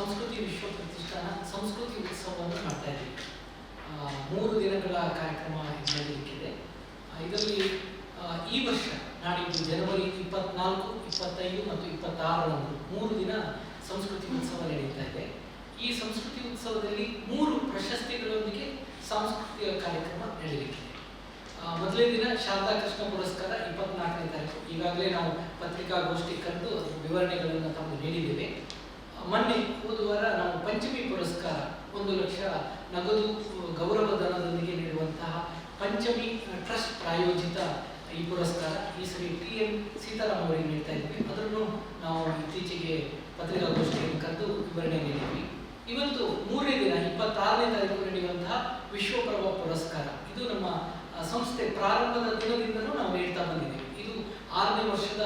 ಸಂಸ್ಕೃತಿ ವಿಶ್ವ ಪ್ರತಿಷ್ಠಾನ ಸಂಸ್ಕೃತಿ ಉತ್ಸವವನ್ನು ಮಾಡ್ತಾ ಇದ್ದೀವಿ. 3 ದಿನಗಳ ಕಾರ್ಯಕ್ರಮ ನಡೆಯಲಿಕ್ಕಿದೆ. ಇದರಲ್ಲಿ ಈ ವರ್ಷ ನಾಡಿದ್ದು ಜನವರಿ 24, 25 ಮತ್ತು 26ರಂದು 3 ದಿನ ಸಂಸ್ಕೃತಿ ಉತ್ಸವ ನಡೆಯುತ್ತಾ ಇದೆ. ಈ ಸಂಸ್ಕೃತಿ ಉತ್ಸವದಲ್ಲಿ 3 ಪ್ರಶಸ್ತಿಗಳೊಂದಿಗೆ ಸಾಂಸ್ಕೃತಿಕ ಕಾರ್ಯಕ್ರಮ ನಡೆಯಲಿಕ್ಕಿದೆ. ಮೊದಲನೇ ದಿನ ಶಾರದಾ ಕೃಷ್ಣ ಪುರಸ್ಕಾರ 24ನೇ ತಾರೀಕು. ಈಗಾಗಲೇ ನಾವು ಪತ್ರಿಕಾಗೋಷ್ಠಿ ಕರೆದು ವಿವರಣೆಗಳನ್ನು ತಮಗೆ ನೀಡಿದ್ದೇವೆ. ಮೊನ್ನೆ ಹೋದ ವಾರ ನಾವು ಪಂಚಮಿ ಪುರಸ್ಕಾರ 1 ಲಕ್ಷ ನಗದು ಗೌರವಧನದೊಂದಿಗೆ ನೀಡುವಂತಹ ಪಂಚಮಿ ಟ್ರಸ್ಟ್ ಪ್ರಾಯೋಜಿತ ಈ ಪುರಸ್ಕಾರ ಈ ಸರಿ TN ಸೀತಾರಾಮ್ ಅವರಿಗೆ ನೀಡ್ತಾ ಇದ್ವಿ. ಅದನ್ನು ನಾವು ಇತ್ತೀಚೆಗೆ ಪತ್ರಿಕಾಗೋಷ್ಠಿಯನ್ನು ಕರೆದು ವಿವರಣೆ ನೀಡಿದ್ವಿ. ಇವತ್ತು 3ನೇ ದಿನ 26ನೇ ತಾರೀಕು ನಡೆಯುವಂತಹ ವಿಶ್ವಪ್ರಭ ಪುರಸ್ಕಾರ. ಇದು ನಮ್ಮ ಸಂಸ್ಥೆ ಪ್ರಾರಂಭದ ದಿನದಿಂದಲೂ ನಾವು ನೀಡ್ತಾ ಬಂದಿದ್ದೇವೆ. ಇದು 6ನೇ ವರ್ಷದ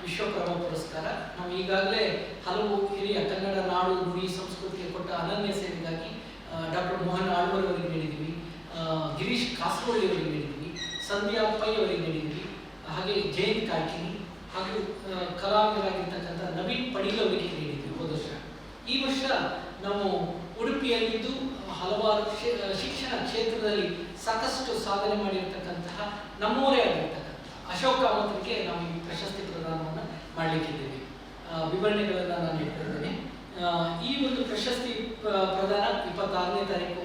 ವಿಶ್ವಪ್ರಭ ಪುರಸ್ಕಾರ. ನಾವು ಈಗಾಗಲೇ ಹಲವು ಹಿರಿಯ ಕನ್ನಡ ನಾಡು ನುಡಿ ಸಂಸ್ಕೃತಿಗೆ ಕೊಟ್ಟ ಅನನ್ಯ ಸೇವೆಗಾಗಿ ಡಾಕ್ಟರ್ ಮೋಹನ್ ಆಳ್ವರ್ ಅವರಿಗೆ ನೀಡಿದ್ದೀವಿ, ಗಿರೀಶ್ ಕಾಸರವಳ್ಳಿ ಅವರಿಗೆ ನೀಡಿದ್ದೀವಿ, ಸಂಧ್ಯಾ ಪೈ ಅವರಿಗೆ ನೀಡಿದ್ದೀವಿ, ಹಾಗೆ ಜಯಂತ್ ಕಾಕಿನಿ ಹಾಗೂ ಕಲಾವಿದರಾಗಿರ್ತಕ್ಕಂಥ ನವೀನ್ ಪಡೀಲ್ ಅವರಿಗೆ ನೀಡಿದ್ದೀವಿ ಹೋದ ವರ್ಷ. ಈ ವರ್ಷ ನಾವು ಉಡುಪಿಯಲ್ಲಿದ್ದು ಹಲವಾರು ಶಿಕ್ಷಣ ಕ್ಷೇತ್ರದಲ್ಲಿ ಸಾಕಷ್ಟು ಸಾಧನೆ ಮಾಡಿರ್ತಕ್ಕಂತಹ ನಮ್ಮವರೇ ಆಗಿರ್ತಕ್ಕಂಥ ಅಶೋಕ್ ಕಾಮತ್ರಿಗೆ ನಾವು ಈ ಪ್ರಶಸ್ತಿ ಪ್ರದಾನವನ್ನು ಮಾಡಲಿಕ್ಕಿದ್ದೇವೆ. ವಿವರಣೆಗಳನ್ನು ನಾನು ನೀಡ್ತಾ ಇದ್ದೇನೆ. ಈ ಒಂದು ಪ್ರಶಸ್ತಿ ಪ್ರದಾನ 26ನೇ ತಾರೀಕು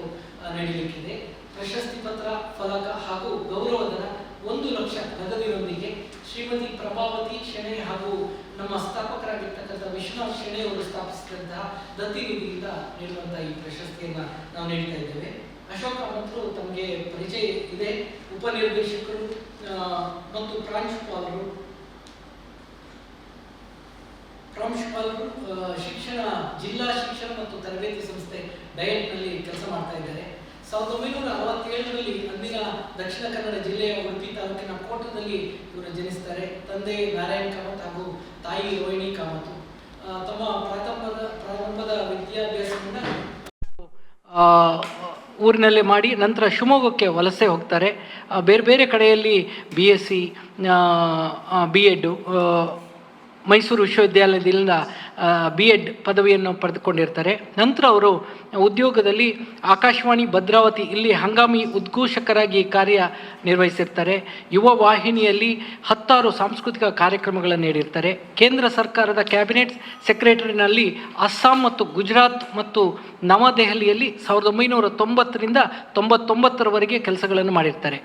ನಡೆಯಲಿಕ್ಕಿದೆ. ಪ್ರಶಸ್ತಿ ಪತ್ರ, ಫಲಕ ಹಾಗೂ ಗೌರವಧನ 1 ಲಕ್ಷ ನಗದಿನೊಂದಿಗೆ ಶ್ರೀಮತಿ ಪ್ರಭಾವತಿ ಶೆಣೈ ಹಾಗೂ ನಮ್ಮ ಸ್ಥಾಪಕರಾಗಿರ್ತಕ್ಕಂಥ ವಿಶ್ವನಾಥ್ ಶೆಣೈ ಅವರು ಸ್ಥಾಪಿಸಿದಂತಹ ದತ್ತಿ ನಿಧಿಯಿಂದ ನೀಡುವಂತಹ ಈ ಪ್ರಶಸ್ತಿಯನ್ನು ನಾವು ನೀಡ್ತಾ ಇದ್ದೇವೆ. ಅಶೋಕ್ ಕಾಮತ್ರು ತಮಗೆ ಪರಿಚಯ ಇದೆ. ಉಪನಿರ್ದೇಶಕರು ಮತ್ತು ಪ್ರಾಂಶುಪಾಲರು ಶಿಕ್ಷಣ ಜಿಲ್ಲಾ ಶಿಕ್ಷಣ ಮತ್ತು ತರಬೇತಿ ಸಂಸ್ಥೆ ಡಯಟ್ನಲ್ಲಿ ಕೆಲಸ ಮಾಡ್ತಾ ಇದ್ದಾರೆ. 1967ರಲ್ಲಿ ಅಂದಿನ ದಕ್ಷಿಣ ಕನ್ನಡ ಜಿಲ್ಲೆಯ ಉಡುಪಿ ತಾಲೂಕಿನ ಕೋಟದಲ್ಲಿ ಇವರು ಜನಿಸ್ತಾರೆ. ತಂದೆ ನಾರಾಯಣ್ ಕಾಮತ್ ಹಾಗೂ ತಾಯಿ ರೋಹಿಣಿ ಕಾಮತ್. ತಮ್ಮ ಪ್ರಾರಂಭದ ವಿದ್ಯಾಭ್ಯಾಸವನ್ನು ಊರಿನಲ್ಲೇ ಮಾಡಿ ನಂತರ ಶಿವಮೊಗ್ಗಕ್ಕೆ ವಲಸೆ ಹೋಗ್ತಾರೆ. ಬೇರೆ ಬೇರೆ ಕಡೆಯಲ್ಲಿ BSc, B.Ed, ಮೈಸೂರು ವಿಶ್ವವಿದ್ಯಾಲಯದಿಂದ B.Ed ಪದವಿಯನ್ನು ಪಡೆದುಕೊಂಡಿರ್ತಾರೆ. ನಂತರ ಅವರು ಉದ್ಯೋಗದಲ್ಲಿ ಆಕಾಶವಾಣಿ ಭದ್ರಾವತಿ ಇಲ್ಲಿ ಹಂಗಾಮಿ ಉದ್ಘೋಷಕರಾಗಿ ಕಾರ್ಯನಿರ್ವಹಿಸಿರ್ತಾರೆ. ಯುವ ವಾಹಿನಿಯಲ್ಲಿ 10 ಸಾಂಸ್ಕೃತಿಕ ಕಾರ್ಯಕ್ರಮಗಳನ್ನು ನೀಡಿರ್ತಾರೆ. ಕೇಂದ್ರ ಸರ್ಕಾರದ ಕ್ಯಾಬಿನೆಟ್ ಸೆಕ್ರೆಟರಿನಲ್ಲಿ ಅಸ್ಸಾಂ ಮತ್ತು ಗುಜರಾತ್ ಮತ್ತು ನವದೆಹಲಿಯಲ್ಲಿ 1990ರಿಂದ 99ರವರೆಗೆ ಕೆಲಸಗಳನ್ನು ಮಾಡಿರ್ತಾರೆ.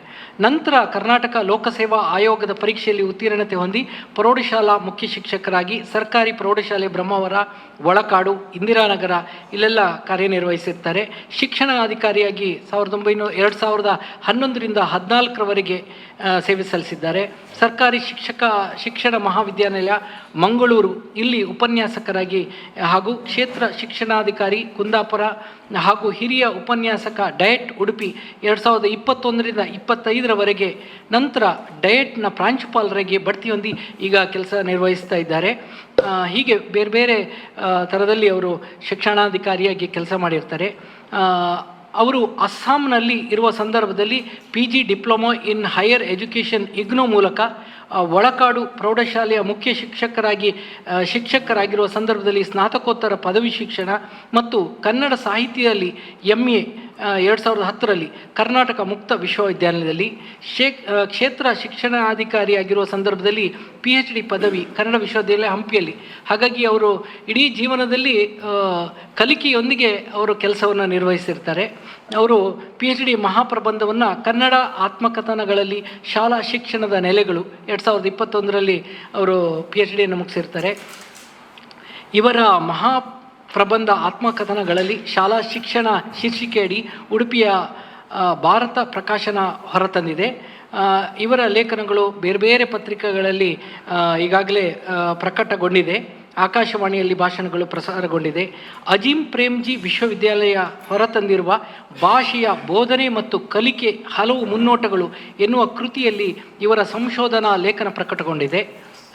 ನಂತರ ಕರ್ನಾಟಕ ಲೋಕಸೇವಾ ಆಯೋಗದ ಪರೀಕ್ಷೆಯಲ್ಲಿ ಉತ್ತೀರ್ಣತೆ ಹೊಂದಿ ಪ್ರೌಢಶಾಲಾ ಮುಖ್ಯ ಶಿಕ್ಷಕರಾಗಿ ಸರ್ಕಾರಿ ಪ್ರೌಢಶಾಲೆ ಬ್ರಹ್ಮಾವರ, ಒಳಕಾಡು, ಇಂದಿರಾನಗರ ಇಲ್ಲೆಲ್ಲ ಕಾರ್ಯನಿರ್ವಹಿಸಿರ್ತಾರೆ. ಶಿಕ್ಷಣಾಧಿಕಾರಿಯಾಗಿ 2011ರಿಂದ 14ರವರೆಗೆ ಸೇವೆ ಸಲ್ಲಿಸಿದ್ದಾರೆ. ಸರ್ಕಾರಿ ಶಿಕ್ಷಣ ಮಹಾವಿದ್ಯಾಲಯ ಮಂಗಳೂರು ಇಲ್ಲಿ ಉಪನ್ಯಾಸಕರಾಗಿ ಹಾಗೂ ಕ್ಷೇತ್ರ ಶಿಕ್ಷಣಾಧಿಕಾರಿ ಕುಂದಾಪುರ ಹಾಗೂ ಹಿರಿಯ ಉಪನ್ಯಾಸಕ ಡಯಟ್ ಉಡುಪಿ 2021ರಿಂದ 25ರವರೆಗೆ. ನಂತರ ಡಯಟ್ನ ಪ್ರಾಂಶುಪಾಲರಾಗಿ ಬಡ್ತಿ ಹೊಂದಿ ಈಗ ಕೆಲಸ ನಿರ್ವಹಿಸ್ತಾ ಇದ್ದಾರೆ. ಹೀಗೆ ಬೇರೆ ಬೇರೆ ಥರದಲ್ಲಿ ಅವರು ಶಿಕ್ಷಣಾಧಿಕಾರಿಯಾಗಿ ಕೆಲಸ ಮಾಡಿರ್ತಾರೆ. ಅವರು ಅಸ್ಸಾಂನಲ್ಲಿ ಇರುವ ಸಂದರ್ಭದಲ್ಲಿ PG diploma in higher education IGNOU ಮೂಲಕ ಒಳಕಾಡು ಪ್ರೌಢಶಾಲೆಯ ಮುಖ್ಯ ಶಿಕ್ಷಕರಾಗಿರುವ ಸಂದರ್ಭದಲ್ಲಿ ಸ್ನಾತಕೋತ್ತರ ಪದವಿ ಶಿಕ್ಷಣ ಮತ್ತು ಕನ್ನಡ ಸಾಹಿತ್ಯದಲ್ಲಿ MA 2010ರಲ್ಲಿ ಕರ್ನಾಟಕ ಮುಕ್ತ ವಿಶ್ವವಿದ್ಯಾಲಯದಲ್ಲಿ ಕ್ಷೇತ್ರ ಶಿಕ್ಷಣಾಧಿಕಾರಿಯಾಗಿರುವ ಸಂದರ್ಭದಲ್ಲಿ PhD ಪದವಿ ಕನ್ನಡ ವಿಶ್ವವಿದ್ಯಾಲಯ ಹಂಪಿಯಲ್ಲಿ. ಹಾಗಾಗಿ ಅವರು ಇಡೀ ಜೀವನದಲ್ಲಿ ಕಲಿಕೆಯೊಂದಿಗೆ ಅವರು ಕೆಲಸವನ್ನು ನಿರ್ವಹಿಸಿರ್ತಾರೆ. ಅವರು PhD ಮಹಾಪ್ರಬಂಧವನ್ನು ಕನ್ನಡ ಆತ್ಮಕಥನಗಳಲ್ಲಿ ಶಾಲಾ ಶಿಕ್ಷಣದ ನೆಲೆಗಳು 2021ರಲ್ಲಿ ಅವರು PhDಯನ್ನು ಮುಗಿಸಿರ್ತಾರೆ. ಇವರ ಪ್ರಬಂಧ ಆತ್ಮಕಥನಗಳಲ್ಲಿ ಶಾಲಾ ಶಿಕ್ಷಣ ಶೀರ್ಷಿಕೆಯಡಿ ಉಡುಪಿಯ ಭಾರತ ಪ್ರಕಾಶನ ಹೊರತಂದಿದೆ. ಇವರ ಲೇಖನಗಳು ಬೇರೆ ಬೇರೆ ಪತ್ರಿಕೆಗಳಲ್ಲಿ ಈಗಾಗಲೇ ಪ್ರಕಟಗೊಂಡಿದೆ. ಆಕಾಶವಾಣಿಯಲ್ಲಿ ಭಾಷಣಗಳು ಪ್ರಸಾರಗೊಂಡಿದೆ. ಅಜೀಂ ಪ್ರೇಮ್ಜಿ ವಿಶ್ವವಿದ್ಯಾಲಯ ಹೊರತಂದಿರುವ ಭಾಷೆಯ ಬೋಧನೆ ಮತ್ತು ಕಲಿಕೆ ಹಲವು ಮುನ್ನೋಟಗಳು ಎನ್ನುವ ಕೃತಿಯಲ್ಲಿ ಇವರ ಸಂಶೋಧನಾ ಲೇಖನ ಪ್ರಕಟಗೊಂಡಿದೆ.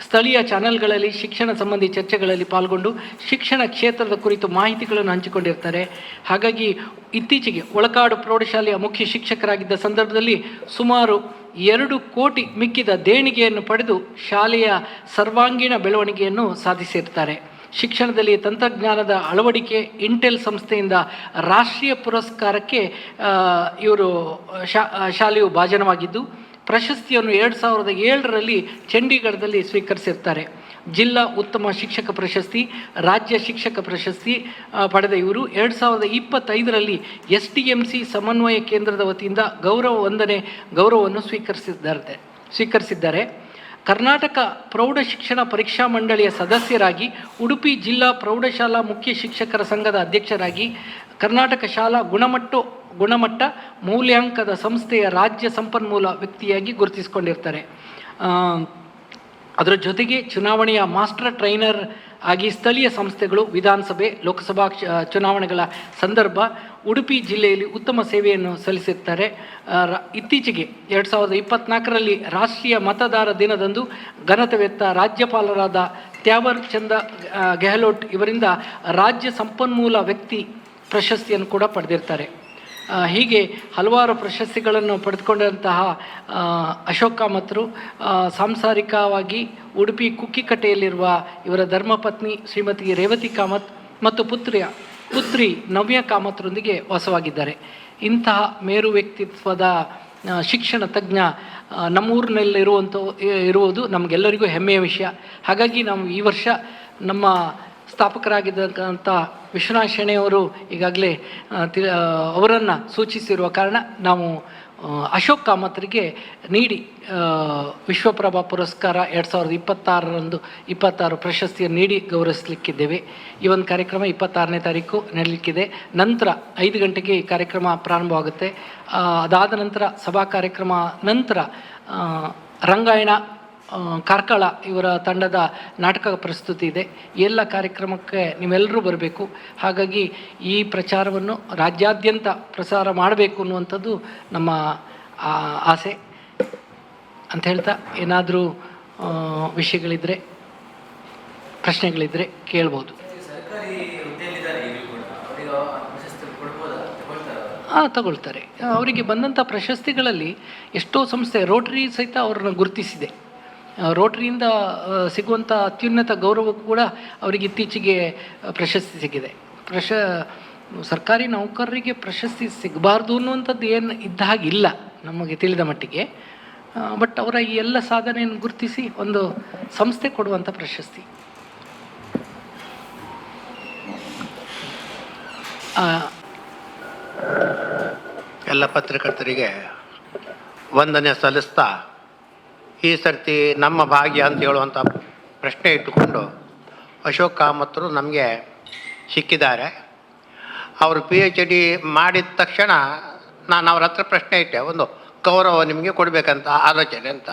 ಸ್ಥಳೀಯ ಚಾನೆಲ್ಗಳಲ್ಲಿ ಶಿಕ್ಷಣ ಸಂಬಂಧಿ ಚರ್ಚೆಗಳಲ್ಲಿ ಪಾಲ್ಗೊಂಡು ಶಿಕ್ಷಣ ಕ್ಷೇತ್ರದ ಕುರಿತು ಮಾಹಿತಿಗಳನ್ನು ಹಂಚಿಕೊಂಡಿರ್ತಾರೆ. ಹಾಗಾಗಿ ಇತ್ತೀಚೆಗೆ ಒಳಕಾಡು ಪ್ರೌಢಶಾಲೆಯ ಮುಖ್ಯ ಶಿಕ್ಷಕರಾಗಿದ್ದ ಸಂದರ್ಭದಲ್ಲಿ ಸುಮಾರು 2 ಕೋಟಿ ಮಿಕ್ಕಿದ ದೇಣಿಗೆಯನ್ನು ಪಡೆದು ಶಾಲೆಯ ಸರ್ವಾಂಗೀಣ ಬೆಳವಣಿಗೆಯನ್ನು ಸಾಧಿಸಿರ್ತಾರೆ. ಶಿಕ್ಷಣದಲ್ಲಿ ತಂತ್ರಜ್ಞಾನದ ಅಳವಡಿಕೆ ಇಂಟೆಲ್ ಸಂಸ್ಥೆಯಿಂದ ರಾಷ್ಟ್ರೀಯ ಪುರಸ್ಕಾರಕ್ಕೆ ಇವರು ಶಾಲೆಯು ಭಾಜನವಾಗಿದ್ದು ಪ್ರಶಸ್ತಿಯನ್ನು 2007ರಲ್ಲಿ ಚಂಡೀಗಢದಲ್ಲಿ ಸ್ವೀಕರಿಸಿರ್ತಾರೆ. ಜಿಲ್ಲಾ ಉತ್ತಮ ಶಿಕ್ಷಕ ಪ್ರಶಸ್ತಿ, ರಾಜ್ಯ ಶಿಕ್ಷಕ ಪ್ರಶಸ್ತಿ ಪಡೆದ ಇವರು 2025ರಲ್ಲಿ SDMC ಸಮನ್ವಯ ಕೇಂದ್ರದ ವತಿಯಿಂದ ಗೌರವವನ್ನು ಸ್ವೀಕರಿಸಿದ್ದಾರೆ. ಕರ್ನಾಟಕ ಪ್ರೌಢಶಿಕ್ಷಣ ಪರೀಕ್ಷಾ ಮಂಡಳಿಯ ಸದಸ್ಯರಾಗಿ, ಉಡುಪಿ ಜಿಲ್ಲಾ ಪ್ರೌಢಶಾಲಾ ಮುಖ್ಯ ಶಿಕ್ಷಕರ ಸಂಘದ ಅಧ್ಯಕ್ಷರಾಗಿ, ಕರ್ನಾಟಕ ಶಾಲಾ ಗುಣಮಟ್ಟ ಮೌಲ್ಯಾಂಕದ ಸಂಸ್ಥೆಯ ರಾಜ್ಯ ಸಂಪನ್ಮೂಲ ವ್ಯಕ್ತಿಯಾಗಿ ಗುರುತಿಸಿಕೊಂಡಿರ್ತಾರೆ. ಅದರ ಜೊತೆಗೆ ಚುನಾವಣೆಯ ಮಾಸ್ಟರ್ ಟ್ರೈನರ್ ಆಗಿ ಸ್ಥಳೀಯ ಸಂಸ್ಥೆಗಳು, ವಿಧಾನಸಭೆ, ಲೋಕಸಭಾ ಚುನಾವಣೆಗಳ ಸಂದರ್ಭ ಉಡುಪಿ ಜಿಲ್ಲೆಯಲ್ಲಿ ಉತ್ತಮ ಸೇವೆಯನ್ನು ಸಲ್ಲಿಸಿರ್ತಾರೆ. ಇತ್ತೀಚೆಗೆ 2024ರಲ್ಲಿ ರಾಷ್ಟ್ರೀಯ ಮತದಾರ ದಿನದಂದು ಘನತೆವೆತ್ತ ರಾಜ್ಯಪಾಲರಾದ ಥ್ಯಾವರ್ ಚಂದ್ ಗೆಹ್ಲೋಟ್ ಇವರಿಂದ ರಾಜ್ಯ ಸಂಪನ್ಮೂಲ ವ್ಯಕ್ತಿ ಪ್ರಶಸ್ತಿಯನ್ನು ಕೂಡ ಪಡೆದಿರ್ತಾರೆ. ಹೀಗೆ ಹಲವಾರು ಪ್ರಶಸ್ತಿಗಳನ್ನು ಪಡೆದುಕೊಂಡಂತಹ ಅಶೋಕ್ ಕಾಮತ್ರು ಸಾಂಸಾರಿಕವಾಗಿ ಉಡುಪಿ ಕುಕ್ಕಿಕಟ್ಟೆಯಲ್ಲಿರುವ ಇವರ ಧರ್ಮಪತ್ನಿ ಶ್ರೀಮತಿ ರೇವತಿ ಕಾಮತ್ ಮತ್ತು ಪುತ್ರಿ ನವ್ಯ ಕಾಮತ್ರೊಂದಿಗೆ ವಾಸವಾಗಿದ್ದಾರೆ. ಇಂತಹ ಮೇರು ವ್ಯಕ್ತಿತ್ವದ ಶಿಕ್ಷಣ ತಜ್ಞ ಇರುವುದು ನಮಗೆಲ್ಲರಿಗೂ ಹೆಮ್ಮೆಯ ವಿಷಯ. ಹಾಗಾಗಿ ನಾವು ಈ ವರ್ಷ ನಮ್ಮ ಸ್ಥಾಪಕರಾಗಿದ್ದಂಥ ವಿಶ್ವನಾಥ್ ಶೆಣೆಯವರು ಈಗಾಗಲೇ ಅವರನ್ನು ಸೂಚಿಸಿರುವ ಕಾರಣ ನಾವು ಅಶೋಕ್ ಕಾಮತ್ರಿಗೆ ನೀಡಿ ವಿಶ್ವಪ್ರಭಾ ಪುರಸ್ಕಾರ 2026 ಪ್ರಶಸ್ತಿಯನ್ನು ನೀಡಿ ಗೌರವಿಸಲಿಕ್ಕಿದ್ದೇವೆ. ಈ ಒಂದು ಕಾರ್ಯಕ್ರಮ 26ನೇ ತಾರೀಕು ನಡೆಯಲಿಕ್ಕಿದೆ. ನಂತರ 5 ಗಂಟೆಗೆ ಈ ಕಾರ್ಯಕ್ರಮ ಪ್ರಾರಂಭವಾಗುತ್ತೆ. ಅದಾದ ನಂತರ ಸಭಾ ಕಾರ್ಯಕ್ರಮ ನಂತರ ರಂಗಾಯಣ ಕಾರ್ಕಳ ಇವರ ತಂಡದ ನಾಟಕ ಪ್ರಸ್ತುತಿ ಇದೆ. ಎಲ್ಲ ಕಾರ್ಯಕ್ರಮಕ್ಕೆ ನೀವೆಲ್ಲರೂ ಬರಬೇಕು. ಹಾಗಾಗಿ ಈ ಪ್ರಚಾರವನ್ನು ರಾಜ್ಯಾದ್ಯಂತ ಪ್ರಸಾರ ಮಾಡಬೇಕು ಅನ್ನುವಂಥದ್ದು ನಮ್ಮ ಆಸೆ ಅಂತ ಹೇಳ್ತಾ, ಏನಾದರೂ ವಿಷಯಗಳಿದ್ದರೆ, ಪ್ರಶ್ನೆಗಳಿದ್ದರೆ ಕೇಳ್ಬೋದು. ತಗೊಳ್ತಾರೆ. ಅವರಿಗೆ ಬಂದಂಥ ಪ್ರಶಸ್ತಿಗಳಲ್ಲಿ ಎಷ್ಟೋ ಸಂಸ್ಥೆ, ರೋಟರಿ ಸಹಿತ ಅವ್ರನ್ನ ಗುರುತಿಸಿದೆ. ರೋಟರಿಯಿಂದ ಸಿಗುವಂಥ ಅತ್ಯುನ್ನತ ಗೌರವಕ್ಕೂ ಕೂಡ ಅವರಿಗೆ ಇತ್ತೀಚೆಗೆ ಪ್ರಶಸ್ತಿ ಸಿಗಿದೆ. ಸರ್ಕಾರಿ ನೌಕರರಿಗೆ ಪ್ರಶಸ್ತಿ ಸಿಗಬಾರ್ದು ಅನ್ನುವಂಥದ್ದು ಏನು ಇದ್ದ ಹಾಗಿಲ್ಲ ನಮಗೆ ತಿಳಿದ ಮಟ್ಟಿಗೆ. ಬಟ್ ಅವರ ಈ ಎಲ್ಲ ಸಾಧನೆಯನ್ನು ಗುರುತಿಸಿ ಒಂದು ಸಂಸ್ಥೆ ಕೊಡುವಂಥ ಪ್ರಶಸ್ತಿ. ಎಲ್ಲ ಪತ್ರಕರ್ತರಿಗೆ ವಂದನೆ ಸಲ್ಲಿಸ್ತಾ, ಈ ಸರ್ತಿ ನಮ್ಮ ಭಾಗ್ಯ ಅಂತ ಹೇಳುವಂಥ ಪ್ರಶ್ನೆ ಇಟ್ಟುಕೊಂಡು ಅಶೋಕ್ ಕಾಮತ್ರು ನಮಗೆ ಸಿಕ್ಕಿದ್ದಾರೆ. ಅವರು PhD ಮಾಡಿದ ತಕ್ಷಣ ನಾನು ಅವ್ರ ಹತ್ರ ಪ್ರಶ್ನೆ ಇಟ್ಟೆ, ಒಂದು ಗೌರವ ನಿಮಗೆ ಕೊಡಬೇಕಂತ ಆಲೋಚನೆ ಅಂತ.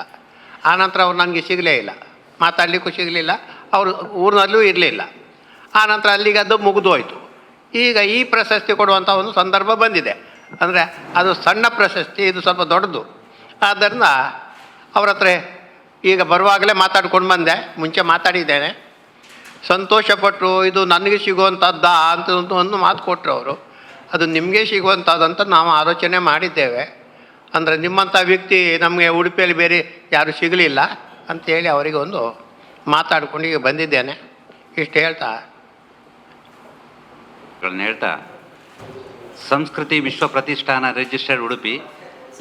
ಆನಂತರ ಅವ್ರು ನನಗೆ ಸಿಗಲೇ ಇಲ್ಲ, ಮಾತಾಡಲಿಕ್ಕೂ ಸಿಗಲಿಲ್ಲ, ಅವರು ಊರಿನಲ್ಲೂ ಇರಲಿಲ್ಲ. ಆನಂತರ ಅಲ್ಲಿಗೆ ಅದು ಮುಗಿದು ಹೋಯಿತು. ಈಗ ಈ ಪ್ರಶಸ್ತಿ ಕೊಡುವಂಥ ಒಂದು ಸಂದರ್ಭ ಬಂದಿದೆ. ಅಂದರೆ ಅದು ಸಣ್ಣ ಪ್ರಶಸ್ತಿ, ಇದು ಸ್ವಲ್ಪ ದೊಡ್ಡದು. ಆದ್ದರಿಂದ ಅವ್ರ ಹತ್ರ ಈಗ ಬರುವಾಗಲೇ ಮಾತಾಡ್ಕೊಂಡು ಬಂದೆ, ಮುಂಚೆ ಮಾತಾಡಿದ್ದೇನೆ. ಸಂತೋಷಪಟ್ಟರು. ಇದು ನನಗೆ ಸಿಗುವಂಥದ್ದಾ ಅಂತ ಒಂದು ಮಾತು ಕೊಟ್ಟರು ಅವರು. ಅದು ನಿಮಗೆ ಸಿಗುವಂಥದ್ದಂತ ನಾವು ಆಲೋಚನೆ ಮಾಡಿದ್ದೇವೆ. ಅಂದರೆ ನಿಮ್ಮಂಥ ವ್ಯಕ್ತಿ ನಮಗೆ ಉಡುಪಿಯಲ್ಲಿ ಬೇರೆ ಯಾರು ಸಿಗಲಿಲ್ಲ ಅಂಥೇಳಿ ಅವರಿಗೆ ಒಂದು ಮಾತಾಡ್ಕೊಂಡು ಈಗ ಬಂದಿದ್ದೇನೆ. ಇಷ್ಟು ಹೇಳ್ತಾ ಸಂಸ್ಕೃತಿ ವಿಶ್ವ ಪ್ರತಿಷ್ಠಾನ ರಿಜಿಸ್ಟರ್ಡ್ ಉಡುಪಿ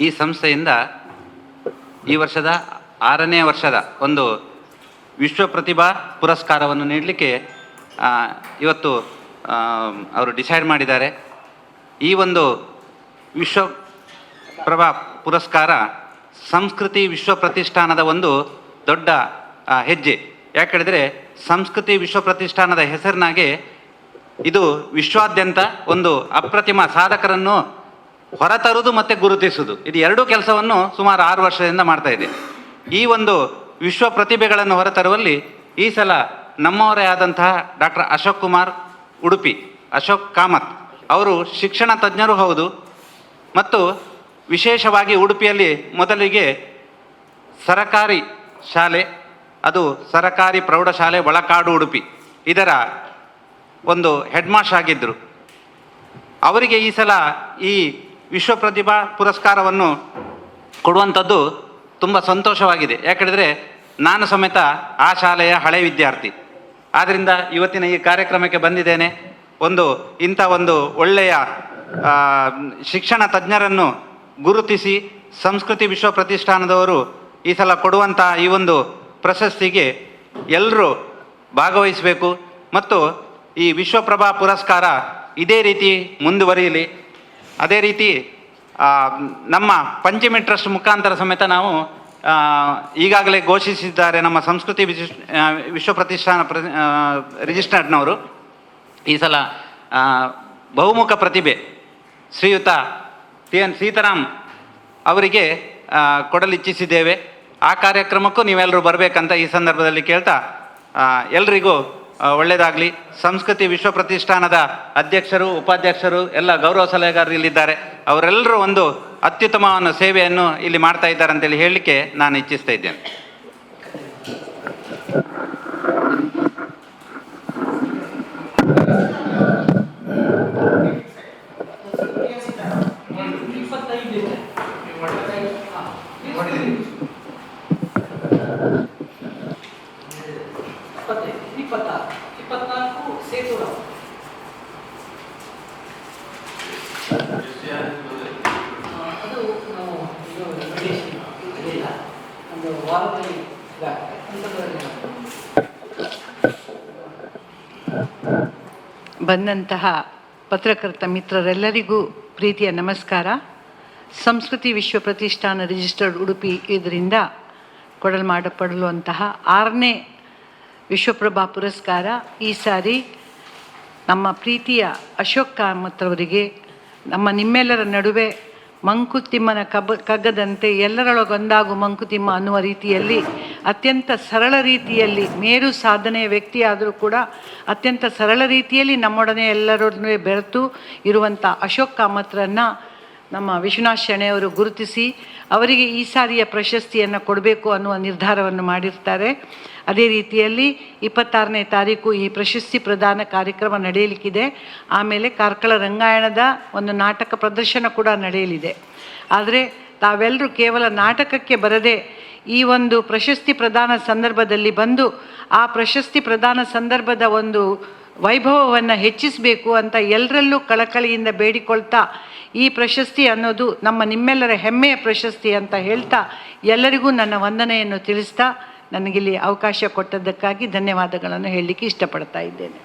ಈ ಸಂಸ್ಥೆಯಿಂದ ಈ ವರ್ಷದ 6ನೇ ವರ್ಷದ ಒಂದು ವಿಶ್ವ ಪ್ರತಿಭಾ ಪುರಸ್ಕಾರವನ್ನು ನೀಡಲಿಕ್ಕೆ ಇವತ್ತು ಅವರು ಡಿಸೈಡ್ ಮಾಡಿದ್ದಾರೆ. ಈ ಒಂದು ವಿಶ್ವ ಪ್ರಭಾ ಪುರಸ್ಕಾರ ಸಂಸ್ಕೃತಿ ವಿಶ್ವ ಪ್ರತಿಷ್ಠಾನದ ಒಂದು ದೊಡ್ಡ ಹೆಜ್ಜೆ. ಯಾಕಂದರೆ ಸಂಸ್ಕೃತಿ ವಿಶ್ವ ಪ್ರತಿಷ್ಠಾನದ ಹೆಸರಿನಾಗೆ ಇದು ವಿಶ್ವಾದ್ಯಂತ ಒಂದು ಅಪ್ರತಿಮ ಸಾಧಕರನ್ನು ಹೊರತರುವುದು ಮತ್ತು ಗುರುತಿಸುವುದು, ಇದು ಎರಡೂ ಕೆಲಸವನ್ನು ಸುಮಾರು 6 ವರ್ಷದಿಂದ ಮಾಡ್ತಾ ಇದೆ. ಈ ಒಂದು ವಿಶ್ವ ಪ್ರತಿಭೆಗಳನ್ನು ಹೊರತರುವಲ್ಲಿ ಈ ಸಲ ನಮ್ಮವರೇ ಆದಂತಹ ಡಾಕ್ಟರ್ ಅಶೋಕ್ ಕಾಮತ್ ಅವರು ಶಿಕ್ಷಣ ತಜ್ಞರು ಹೌದು, ಮತ್ತು ವಿಶೇಷವಾಗಿ ಉಡುಪಿಯಲ್ಲಿ ಮೊದಲಿಗೆ ಸರಕಾರಿ ಶಾಲೆ, ಅದು ಸರಕಾರಿ ಪ್ರೌಢಶಾಲೆ ಬಳಕಾಡು ಉಡುಪಿ, ಇದರ ಒಂದು ಹೆಡ್ ಮಾಸ್ಟರ್ ಆಗಿದ್ದರು. ಅವರಿಗೆ ಈ ಸಲ ಈ ವಿಶ್ವ ಪ್ರತಿಭಾ ಪುರಸ್ಕಾರವನ್ನು ಕೊಡುವಂಥದ್ದು ತುಂಬ ಸಂತೋಷವಾಗಿದೆ. ಯಾಕಂದರೆ ನಾನು ಸಮೇತ ಆ ಶಾಲೆಯ ಹಳೆ ವಿದ್ಯಾರ್ಥಿ. ಆದ್ದರಿಂದ ಇವತ್ತಿನ ಈ ಕಾರ್ಯಕ್ರಮಕ್ಕೆ ಬಂದಿದ್ದೇನೆ. ಇಂಥ ಒಂದು ಒಳ್ಳೆಯ ಶಿಕ್ಷಣ ತಜ್ಞರನ್ನು ಗುರುತಿಸಿ ಸಂಸ್ಕೃತಿ ವಿಶ್ವ ಪ್ರತಿಷ್ಠಾನದವರು ಈ ಸಲ ಕೊಡುವಂಥ ಈ ಒಂದು ಪ್ರಶಸ್ತಿಗೆ ಎಲ್ಲರೂ ಭಾಗವಹಿಸಬೇಕು ಮತ್ತು ಈ ವಿಶ್ವಪ್ರಭಾ ಪುರಸ್ಕಾರ ಇದೇ ರೀತಿ ಮುಂದುವರಿಯಲಿ. ಅದೇ ರೀತಿ ನಮ್ಮ ಪಂಚಮಿ ಟ್ರಸ್ಟ್ ಮುಖಾಂತರ ಸಮೇತ ನಾವು ಈಗಾಗಲೇ ಘೋಷಿಸಿದ್ದಾರೆ ನಮ್ಮ ಸಂಸ್ಕೃತಿ ವಿಶ್ವ ಪ್ರತಿಷ್ಠಾನ ರಿಜಿಸ್ಟ್ರಾರ್ನವರು ಈ ಸಲ ಬಹುಮುಖ ಪ್ರತಿಭೆ ಶ್ರೀಯುತ TN ಸೀತಾರಾಮ್ ಅವರಿಗೆ ಕೊಡಲಿಚ್ಛಿಸಿದ್ದೇವೆ. ಆ ಕಾರ್ಯಕ್ರಮಕ್ಕೂ ನೀವೆಲ್ಲರೂ ಬರಬೇಕಂತ ಈ ಸಂದರ್ಭದಲ್ಲಿ ಕೇಳ್ತಾ ಎಲ್ರಿಗೂ ಒಳ್ಳೆಯದಾಗಲಿ. ಸಂಸ್ಕೃತಿ ವಿಶ್ವ ಪ್ರತಿಷ್ಠಾನದ ಅಧ್ಯಕ್ಷರು ಉಪಾಧ್ಯಕ್ಷರು ಎಲ್ಲ ಗೌರವ ಸಲಹೆಗಾರರು ಇಲ್ಲಿದ್ದಾರೆ. ಅವರೆಲ್ಲರೂ ಒಂದು ಅತ್ಯುತ್ತಮವಾದ ಸೇವೆಯನ್ನು ಇಲ್ಲಿ ಮಾಡ್ತಾ ಇದ್ದಾರೆ ಅಂತೇಳಿ ಹೇಳಲಿಕ್ಕೆ ನಾನು ಇಚ್ಛಿಸ್ತಾ ಇದ್ದೇನೆ. ಅದು ನಾವು ಒಂದು ವಾರದಲ್ಲಿ ಬಂದಂತಹ ಪತ್ರಕರ್ತ ಮಿತ್ರರೆಲ್ಲರಿಗೂ ಪ್ರೀತಿಯ ನಮಸ್ಕಾರ. ಸಂಸ್ಕೃತಿ ವಿಶ್ವ ಪ್ರತಿಷ್ಠಾನ ರಿಜಿಸ್ಟರ್ಡ್ ಉಡುಪಿ ಇದರಿಂದ ಕೊಡಲ್ಪಡುವಂತಹ 6ನೇ ವಿಶ್ವಪ್ರಭಾ ಪುರಸ್ಕಾರ ಈ ಸಾರಿ ನಮ್ಮ ಪ್ರೀತಿಯ ಅಶೋಕ್ ಕಾಮತ್ ಅವರಿಗೆ ನಿಮ್ಮೆಲ್ಲರ ನಡುವೆ ಮಂಕುತಿಮ್ಮನ ಕಗ್ಗದಂತೆ ಎಲ್ಲರೊಳಗೊಂದಾಗು ಮಂಕುತಿಮ್ಮ ಅನ್ನುವ ರೀತಿಯಲ್ಲಿ ಅತ್ಯಂತ ಸರಳ ರೀತಿಯಲ್ಲಿ ಮೇರು ಸಾಧನೆಯ ವ್ಯಕ್ತಿಯಾದರೂ ಕೂಡ ಅತ್ಯಂತ ಸರಳ ರೀತಿಯಲ್ಲಿ ನಮ್ಮೊಡನೆ ಎಲ್ಲರೊಡನೆ ಬೆರೆತು ಇರುವಂಥ ಅಶೋಕ್ ಕಾಮತ್ರನ್ನು ನಮ್ಮ ವಿಶ್ವನಾಥ್ ಶೆಣೆಯವರು ಗುರುತಿಸಿ ಅವರಿಗೆ ಈ ಸಾರಿಯ ಪ್ರಶಸ್ತಿಯನ್ನು ಕೊಡಬೇಕು ಅನ್ನುವ ನಿರ್ಧಾರವನ್ನು ಮಾಡಿರ್ತಾರೆ. ಅದೇ ರೀತಿಯಲ್ಲಿ 26ನೇ ತಾರೀಕು ಈ ಪ್ರಶಸ್ತಿ ಪ್ರದಾನ ಕಾರ್ಯಕ್ರಮ ನಡೆಯಲಿಕ್ಕಿದೆ. ಆಮೇಲೆ ಕಾರ್ಕಳ ರಂಗಾಯಣದ ಒಂದು ನಾಟಕ ಪ್ರದರ್ಶನ ಕೂಡ ನಡೆಯಲಿದೆ. ಆದರೆ ತಾವೆಲ್ಲರೂ ಕೇವಲ ನಾಟಕಕ್ಕೆ ಬರದೆ ಈ ಒಂದು ಪ್ರಶಸ್ತಿ ಪ್ರದಾನ ಸಂದರ್ಭದಲ್ಲಿ ಬಂದು ಆ ಪ್ರಶಸ್ತಿ ಪ್ರದಾನ ಸಂದರ್ಭದ ಒಂದು ವೈಭವವನ್ನು ಹೆಚ್ಚಿಸಬೇಕು ಅಂತ ಎಲ್ಲರಲ್ಲೂ ಕಳಕಳಿಯಿಂದ ಬೇಡಿಕೊಳ್ತಾ ಈ ಪ್ರಶಸ್ತಿ ಅನ್ನೋದು ನಿಮ್ಮೆಲ್ಲರ ಹೆಮ್ಮೆಯ ಪ್ರಶಸ್ತಿ ಅಂತ ಹೇಳ್ತಾ ಎಲ್ಲರಿಗೂ ನನ್ನ ವಂದನೆಯನ್ನು ತಿಳಿಸ್ತಾ ನನಗಿಲ್ಲಿ ಅವಕಾಶ ಕೊಟ್ಟದ್ದಕ್ಕಾಗಿ ಧನ್ಯವಾದಗಳನ್ನು ಹೇಳಲಿಕ್ಕೆ ಇಷ್ಟಪಡ್ತಾ ಇದ್ದೇನೆ.